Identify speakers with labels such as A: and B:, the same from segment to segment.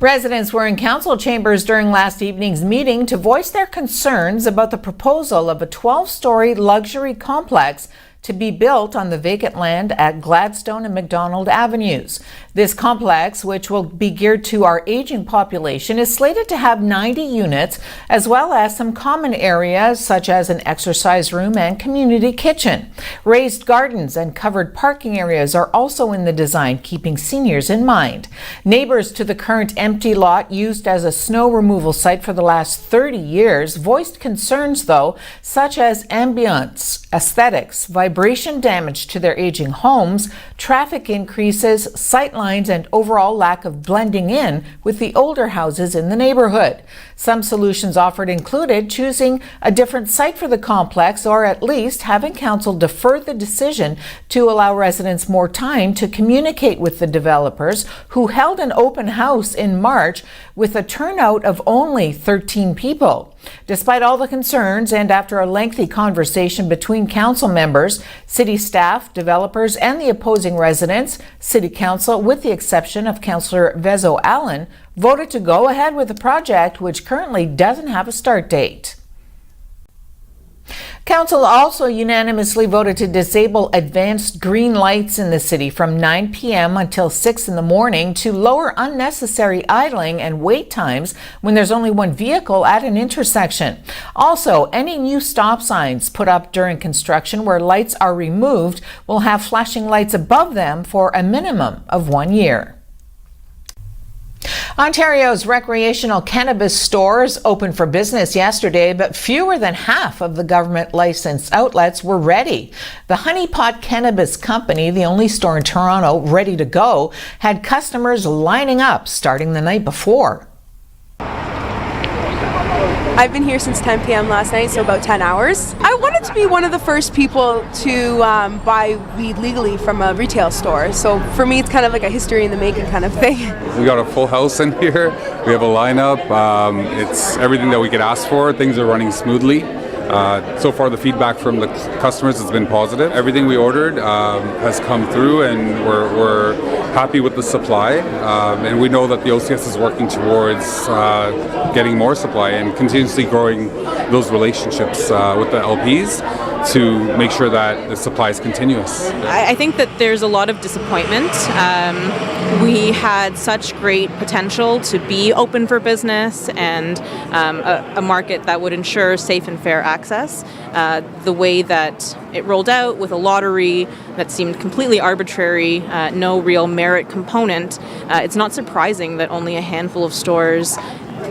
A: Residents were in council chambers during last evening's meeting to voice their concerns about the proposal of a 12-story luxury complex to be built on the vacant land at Gladstone and McDonald Avenues. This complex, which will be geared to our aging population, is slated to have 90 units, as well as some common areas such as an exercise room and community kitchen. Raised gardens and covered parking areas are also in the design, keeping seniors in mind. Neighbors to the current empty lot, used as a snow removal site for the last 30 years, voiced concerns, though, such as ambience, aesthetics, vibration damage to their aging homes, traffic increases, sightlines, and overall lack of blending in with the older houses in the neighborhood. Some solutions offered included choosing a different site for the complex, or at least having council defer the decision to allow residents more time to communicate with the developers, who held an open house in March with a turnout of only 13 people. Despite all the concerns, and after a lengthy conversation between council members, city staff, developers, and the opposing residents, City Council, with the exception of Councillor Vezo Allen, voted to go ahead with the project, which currently doesn't have a start date. Council also unanimously voted to disable advanced green lights in the city from 9 p.m. until 6 in the morning to lower unnecessary idling and wait times when there's only one vehicle at an intersection. Also, any new stop signs put up during construction where lights are removed will have flashing lights above them for a minimum of 1 year. Ontario's recreational cannabis stores opened for business yesterday, but fewer than half of the government licensed outlets were ready. The Honey Pot Cannabis Company, the only store in Toronto ready to go, had customers lining up starting the night before.
B: I've been here since 10 p.m. last night, so about 10 hours. I wanted to be one of the first people to buy weed legally from a retail store. So for me, it's kind of like a history in the making kind of thing.
C: We got a full house in here. We have a lineup. It's everything that we could ask for. Things are running smoothly. So far, the feedback from the customers has been positive. Everything we ordered has come through, and we're happy with the supply. And we know that the OCS is working towards getting more supply and continuously growing those relationships with the LPs to make sure that the supply is continuous.
D: I think that there's a lot of disappointment. We had such great potential to be open for business and a market that would ensure safe and fair access. The way that it rolled out with a lottery that seemed completely arbitrary, no real merit component, it's not surprising that only a handful of stores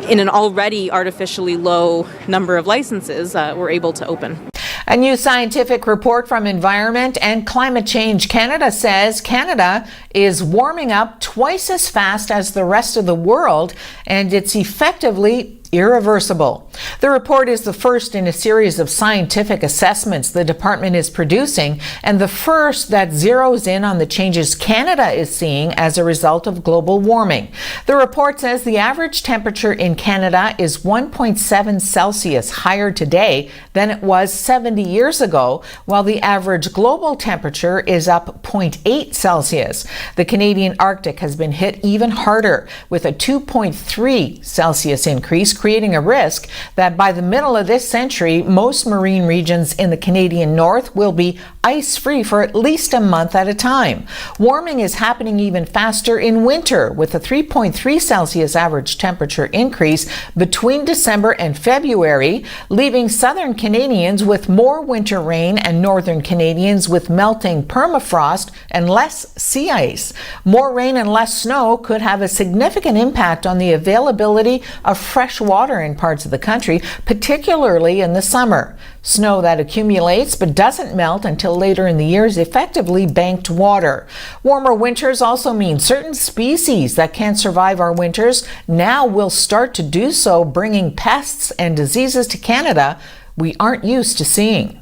D: in an already artificially low number of licenses were able to open.
A: A new scientific report from Environment and Climate Change Canada says Canada is warming up twice as fast as the rest of the world, and it's effectively irreversible. The report is the first in a series of scientific assessments the department is producing, and the first that zeroes in on the changes Canada is seeing as a result of global warming. The report says the average temperature in Canada is 1.7 Celsius higher today than it was 70 years ago, while the average global temperature is up 0.8 Celsius. The Canadian Arctic has been hit even harder, with a 2.3 Celsius increase, creating a risk that by the middle of this century, most marine regions in the Canadian North will be ice-free for at least a month at a time. Warming is happening even faster in winter, with a 3.3 Celsius average temperature increase between December and February, leaving southern Canadians with more winter rain and northern Canadians with melting permafrost and less sea ice. More rain and less snow could have a significant impact on the availability of fresh water in parts of the country, particularly in the summer. Snow that accumulates but doesn't melt until later in the year is effectively banked water. Warmer winters also mean certain species that can't survive our winters now will start to do so, bringing pests and diseases to Canada we aren't used to seeing.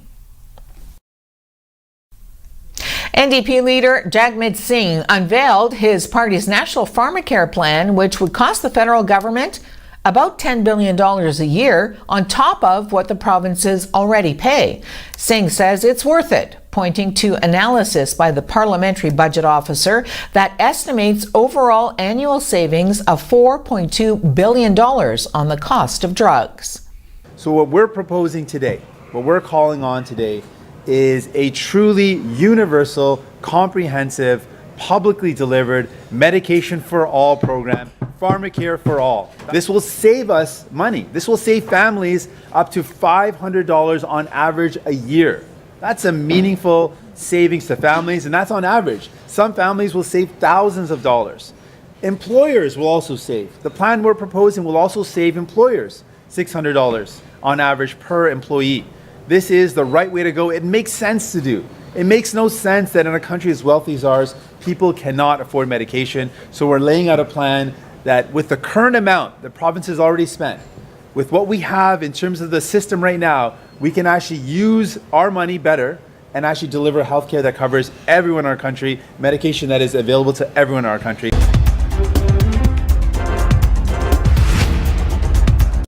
A: NDP leader Jagmeet Singh unveiled his party's National Pharmacare Plan, which would cost the federal government about $10 billion a year on top of what the provinces already pay. Singh says it's worth it. pointing to analysis by the Parliamentary Budget Officer that estimates overall annual savings of $4.2 billion on the cost of drugs.
E: So what we're proposing today, what we're calling on today, is a truly universal, comprehensive, publicly delivered medication for all program, pharmacare for all. This will save us money. This will save families up to $500 on average a year. That's a meaningful savings to families, and that's on average. Some families will save thousands of dollars. Employers will also save. The plan we're proposing will also save employers $600 on average per employee. This is the right way to go. It makes sense to do. It makes no sense that in a country as wealthy as ours, people cannot afford medication. So we're laying out a plan that with the current amount the province has already spent, with what we have in terms of the system right now, we can actually use our money better and actually deliver healthcare that covers everyone in our country, medication that is available to everyone in our country.